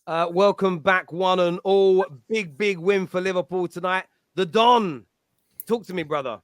Welcome back, one and all. Big win for Liverpool tonight. The Don, talk to me, brother.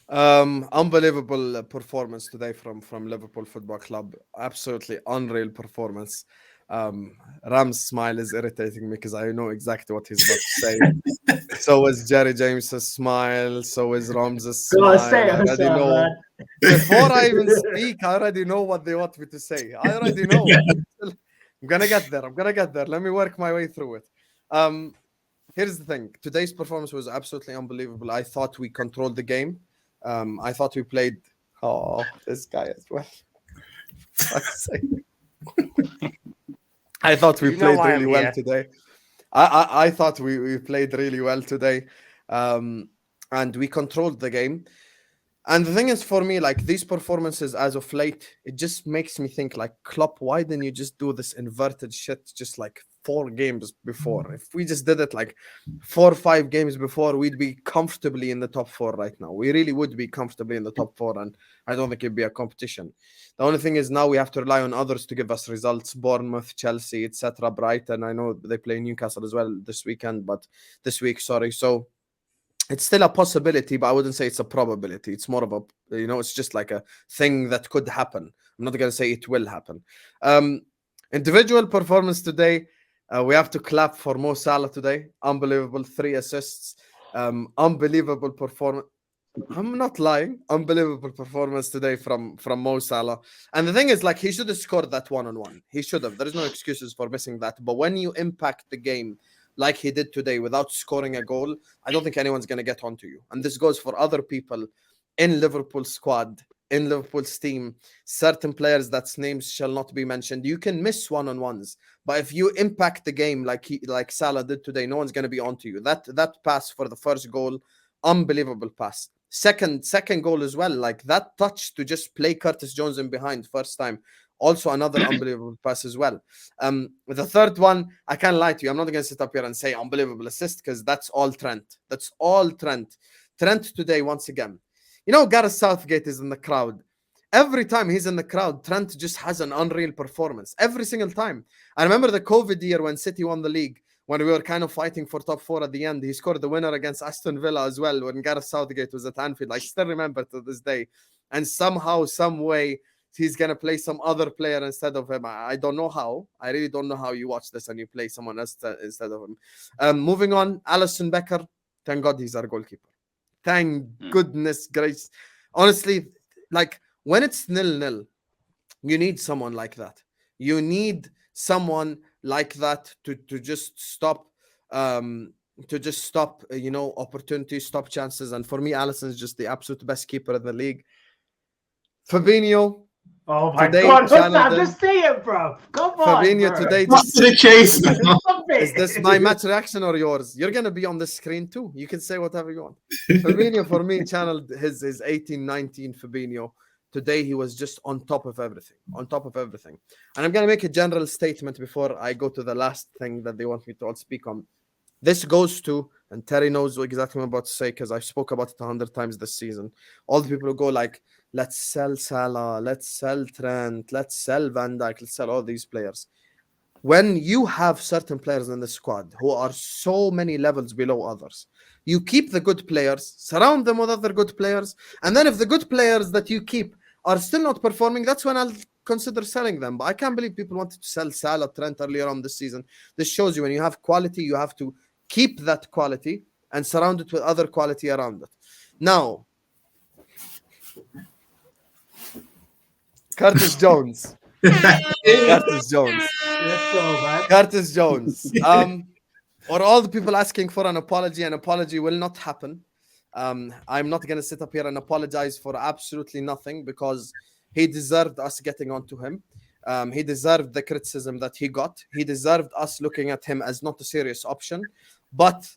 Unbelievable performance today from Liverpool Football Club. Absolutely unreal performance. Ram's smile is irritating me because I know exactly what he's about to say. So is Jerry James's smile. So is Ram's smile. Say I already know. man. Before I even speak, I already know what they want me to say. I already know. I'm gonna get there. Let me work my way through it. Here's the thing. Today's performance was absolutely unbelievable. I thought we controlled the game. I thought we played. Oh, this guy as well. I thought we played really well today. I thought we played really well today, and we controlled the game. And the thing is, for me, like these performances as of late, it just makes me think, like, Klopp, why didn't you just do this inverted shit just like 4 games before? If we just did it like 4 or 5 games before, we'd be comfortably in the top 4 right now. We really would be comfortably in the top 4, and I don't think it'd be a competition. The only thing is now we have to rely on others to give us results. Bournemouth, Chelsea, etc. Brighton. I know they play Newcastle as well this week, sorry. So it's still a possibility, but I wouldn't say it's a probability. It's more of a, it's just like a thing that could happen. I'm not going to say it will happen. Individual performance today, we have to clap for Mo Salah today. Unbelievable, 3 assists. Unbelievable performance. I'm not lying. Unbelievable performance today from Mo Salah. And the thing is, like, he should have scored that one-on-one. He should have. There is no excuses for missing that. But when you impact the game like he did today without scoring a goal, I don't think anyone's going to get onto you. And this goes for other people in Liverpool's squad, in Liverpool's team, certain players that's names shall not be mentioned. You can miss one-on-ones, but if you impact the game like Salah did today, no one's going to be onto you. That pass for the first goal, unbelievable pass. Second goal as well, like that touch to just play Curtis Jones in behind first time. Also another unbelievable pass as well. The third one, I can't lie to you. I'm not going to sit up here and say unbelievable assist because that's all Trent. That's all Trent. Trent today, once again. Gareth Southgate is in the crowd. Every time he's in the crowd, Trent just has an unreal performance. Every single time. I remember the COVID year when City won the league, when we were kind of fighting for top 4 at the end. He scored the winner against Aston Villa as well when Gareth Southgate was at Anfield. I still remember to this day. And somehow, some way, he's going to play some other player instead of him. I don't know how. I really don't know how you watch this and you play someone else instead of him. Moving on, Alisson Becker. Thank God he's our goalkeeper. Thank goodness grace. Honestly, like when it's 0-0, you need someone like that. You need someone like that to just stop opportunities, stop chances. And for me, Alisson is just the absolute best keeper in the league. Fabinho. Oh my God! Just say it, bro. Come on, Fabinho bro. today. What's the chase? Is this my match reaction or yours? You're gonna be on the screen too. You can say whatever you want. Fabinho for me channeled his 18-19 Fabinho. Today he was just on top of everything. And I'm gonna make a general statement before I go to the last thing that they want me to all speak on. This goes to, and Terry knows exactly what I'm about to say because I spoke about it 100 times this season. All the people who go like, let's sell Salah, let's sell Trent, let's sell Van Dijk, let's sell all these players. When you have certain players in the squad who are so many levels below others, you keep the good players, surround them with other good players, and then if the good players that you keep are still not performing, that's when I'll consider selling them. But I can't believe people wanted to sell Salah, Trent earlier on this season. This shows you when you have quality, you have to keep that quality and surround it with other quality around it. Now, Curtis Jones. Curtis Jones. Let's go, man. Curtis Jones. Or all the people asking for an apology will not happen. I'm not going to sit up here and apologize for absolutely nothing because he deserved us getting onto him. He deserved the criticism that he got. He deserved us looking at him as not a serious option. But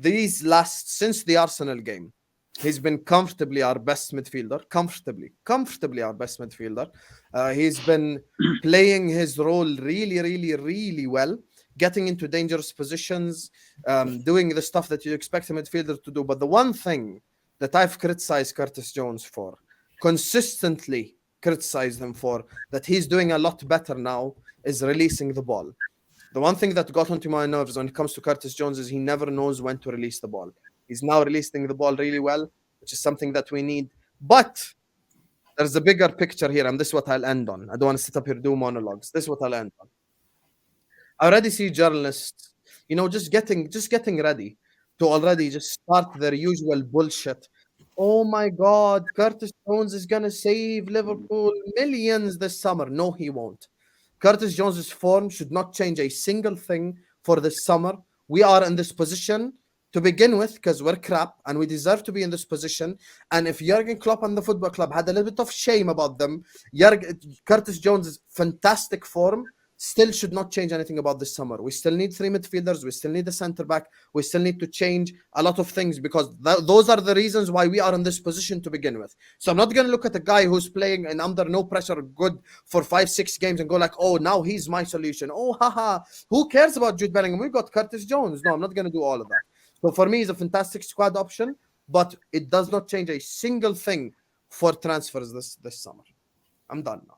since the Arsenal game, he's been comfortably our best midfielder. Comfortably our best midfielder. He's been playing his role really, really, really well, getting into dangerous positions, doing the stuff that you expect a midfielder to do. But the one thing that I've criticized Curtis Jones for, consistently criticized him for, that he's doing a lot better now, is releasing the ball. The one thing that got onto my nerves when it comes to Curtis Jones is he never knows when to release the ball. He's now releasing the ball really well, which is something that we need. But there's a bigger picture here, and this is what I'll end on. I don't want to sit up here and do monologues. This is what I'll end on. I already see journalists, just getting ready to already just start their usual bullshit. Oh my God, Curtis Jones is gonna save Liverpool millions this summer. No, he won't. Curtis Jones's form should not change a single thing for this summer. We are in this position to begin with because we're crap and we deserve to be in this position. And if Jurgen Klopp and the football club had a little bit of shame about them, Curtis Jones's fantastic form still should not change anything about this summer. We still need 3 midfielders. We still need a centre back. We still need to change a lot of things because those are the reasons why we are in this position to begin with. So I'm not going to look at a guy who's playing and under no pressure good for 5-6 games and go like, oh, now he's my solution. Oh, haha. Who cares about Jude Bellingham? We've got Curtis Jones. No, I'm not going to do all of that. So for me, he's a fantastic squad option, but it does not change a single thing for transfers this summer. I'm done now.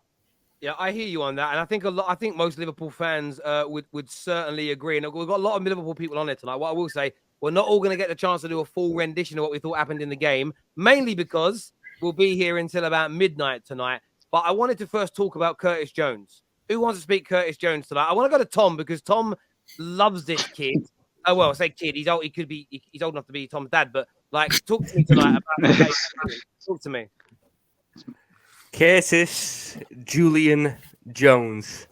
Yeah, I hear you on that, and I think most Liverpool fans would certainly agree. And we've got a lot of Liverpool people on it tonight. What I will say, we're not all going to get the chance to do a full rendition of what we thought happened in the game, mainly because we'll be here until about midnight tonight. But I wanted to first talk about Curtis Jones. Who wants to speak Curtis Jones tonight? I want to go to Tom because Tom loves this kid. Oh well, I say kid. He's old. He's old enough to be Tom's dad. But talk to me tonight about. Talk to me. Curtis Julian Jones.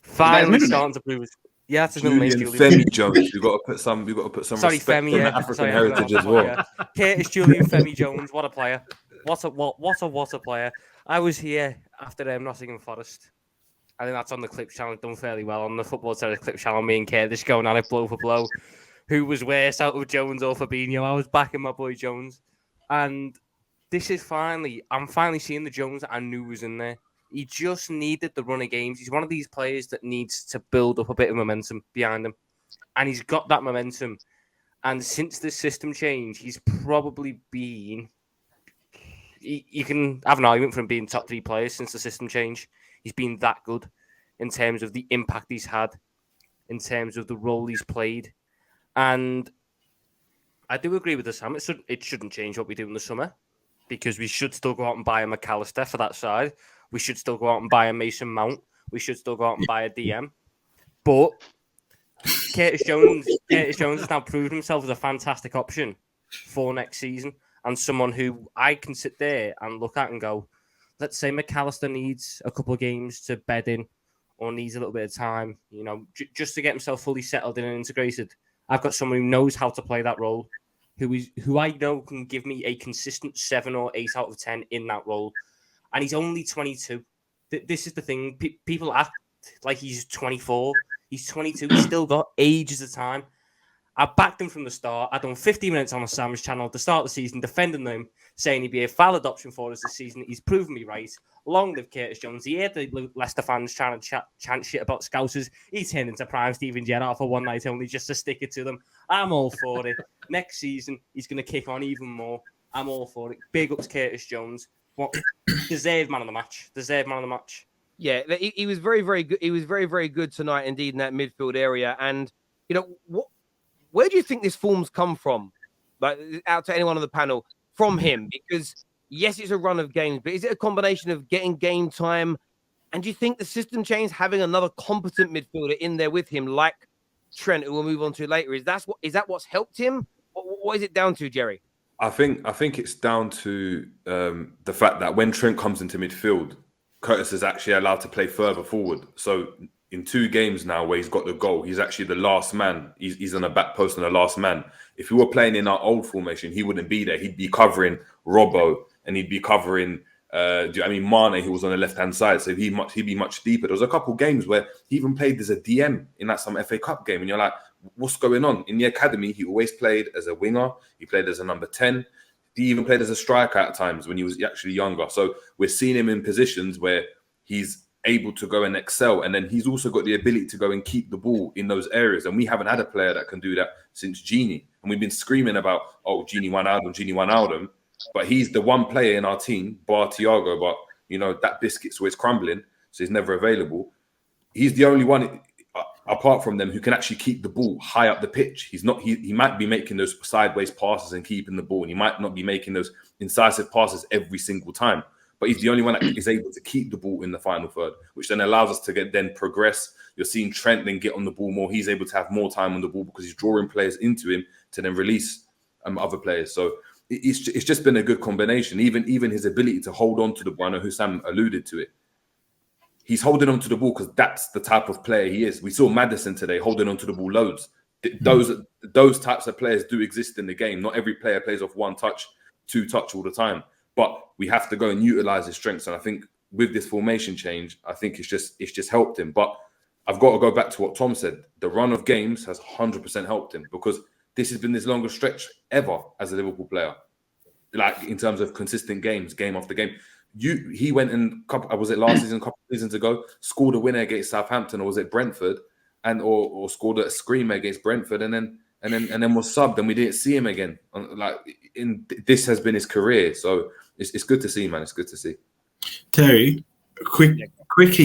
Finally starting to prove it. Yeah, that's his middle name. Femi Jones. We've got to put some Sorry, respect Femi, on the African heritage as well. Yeah. Curtis Julian Femi Jones. What a player. What a player. I was here after Nottingham Forest. I think that's on the Clips channel. Done fairly well on the Football Terrace Clips channel. Me and Curtis going at it blow for blow. Who was worse out of Jones or Fabinho? I was backing my boy Jones. And this is I'm finally seeing the Jones that I knew was in there. He just needed the run of games. He's one of these players that needs to build up a bit of momentum behind him. And he's got that momentum. And since the system change, he's probably been... You can have an argument for him being top 3 players since the system change. He's been that good in terms of the impact he's had, in terms of the role he's played. And I do agree with the Sam. It shouldn't change what we do in the summer, because we should still go out and buy a McAllister for that side. We should still go out and buy a Mason Mount. We should still go out and buy a DM. But Curtis Jones has now proved himself as a fantastic option for next season, and someone who I can sit there and look at and go, let's say McAllister needs a couple of games to bed in or needs a little bit of time, just to get himself fully settled in and integrated. I've got someone who knows how to play that role, who I know can give me a consistent 7 or 8 out of 10 in that role. And he's only 22. This is the thing. People act like he's 24. He's 22. He's still got ages of time. I backed him from the start. I've done 50 minutes on the Sam's channel at the start of the season, defending him, saying he'd be a valid option for us this season. He's proven me right. Long live Curtis Jones. He heard the Leicester fans trying to chant shit about Scousers. He turned into prime Steven Gerrard for one night only just to stick it to them. I'm all for it. Next season, he's going to kick on even more. I'm all for it. Big ups Curtis Jones. Deserved man of the match. Yeah, he was very, very good. He was very, very good tonight indeed in that midfield area. And, where do you think this form's come from? Like, out to anyone on the panel, from him? Because, yes, it's a run of games, but is it a combination of getting game time? And do you think the system change, having another competent midfielder in there with him, like Trent, who we'll move on to later, is that what's helped him? What is it down to, Jerry? I think it's down to the fact that when Trent comes into midfield, Curtis is actually allowed to play further forward. So in 2 games now where he's got the goal, he's actually the last man. He's on the back post and the last man. If we were playing in our old formation, he wouldn't be there. He'd be covering Robbo and he'd be covering Mane, who was on the left-hand side. So he'd be much deeper. There was a couple of games where he even played as a DM in that some FA Cup game. And you're like, what's going on? In the academy, he always played as a winger. He played as a number 10. He even played as a striker at times when he was actually younger. So we're seeing him in positions where he's able to go and excel. And then he's also got the ability to go and keep the ball in those areas. And we haven't had a player that can do that since Gini. And we've been screaming about, Gini Wijnaldum. But he's the one player in our team, bar Thiago, but, that biscuit's always crumbling. So he's never available. He's the only one apart from them, who can actually keep the ball high up the pitch. He's not. He might be making those sideways passes and keeping the ball, and he might not be making those incisive passes every single time. But he's the only one that is able to keep the ball in the final third, which then allows us to then progress. You're seeing Trent then get on the ball more. He's able to have more time on the ball because he's drawing players into him to then release other players. So it's just been a good combination. Even his ability to hold on to the ball. I know Hussam alluded to it. He's holding on to the ball because that's the type of player he is. We saw Maddison today holding on to the ball loads. Those types of players do exist in the game. Not every player plays off one touch, two touch all the time. But we have to go and utilize his strengths. And I think with this formation change, I think it's just helped him. But I've got to go back to what Tom said. The run of games has 100% helped him because this has been his longest stretch ever as a Liverpool player. Like in terms of consistent games, game after game. He went in, was it last season, a couple of seasons ago, scored a winner against Southampton, or was it Brentford, and or scored a screamer against Brentford, and then was subbed, and we didn't see him again. This has been his career, so it's good to see, man. It's good to see. Terry, quickly,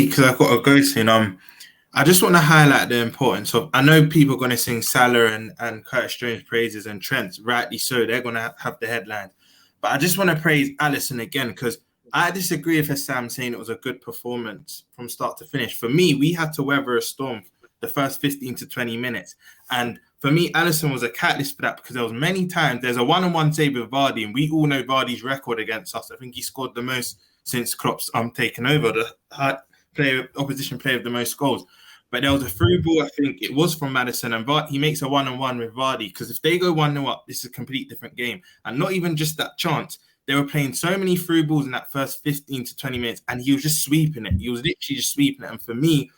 because I've got to go soon. I just want to highlight the importance of. I know people are going to sing Salah and Curtis Jones praises and Trent, rightly so. They're going to have the headlines, but I just want to praise Alisson again because I disagree with Sam saying it was a good performance from start to finish. For me, we had to weather a storm the first 15 to 20 minutes. And for me, Alisson was a catalyst for that because there was many times there's a one-on-one save with Vardy, and we all know Vardy's record against us. I think he scored the most since Klopp's taken over, the opposition player with the most goals. But there was a through ball, I think it was from Maddison, and he makes a one-on-one with Vardy because if they go 1-0 up, this is a complete different game. And not even just that chance. They were playing so many through balls in that first 15 to 20 minutes, and he was just sweeping it. He was literally just sweeping it. And for me,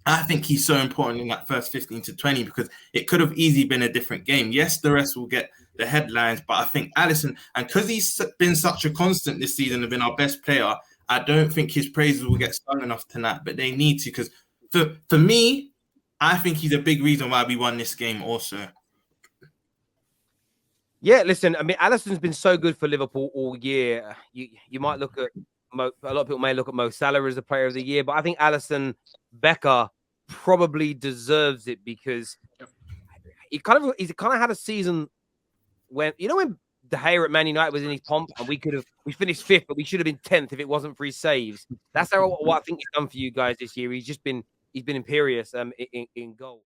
I think he's so important in that first 15 to 20 because it could have easily been a different game. Yes, the rest will get the headlines, but I think Alisson, and because he's been such a constant this season and been our best player, I don't think his praises will get sung enough tonight, but they need to because for me, I think he's a big reason why we won this game also. Yeah, listen, I mean, Alisson's been so good for Liverpool all year. You might look at a lot of people may look at Mo Salah as the player of the year, but I think Alisson Becker probably deserves it because he's kind of had a season when when De Gea at Man United was in his pomp and we finished fifth, but we should have been 10th if it wasn't for his saves. That's what I think he's done for you guys this year. He's been imperious in goal.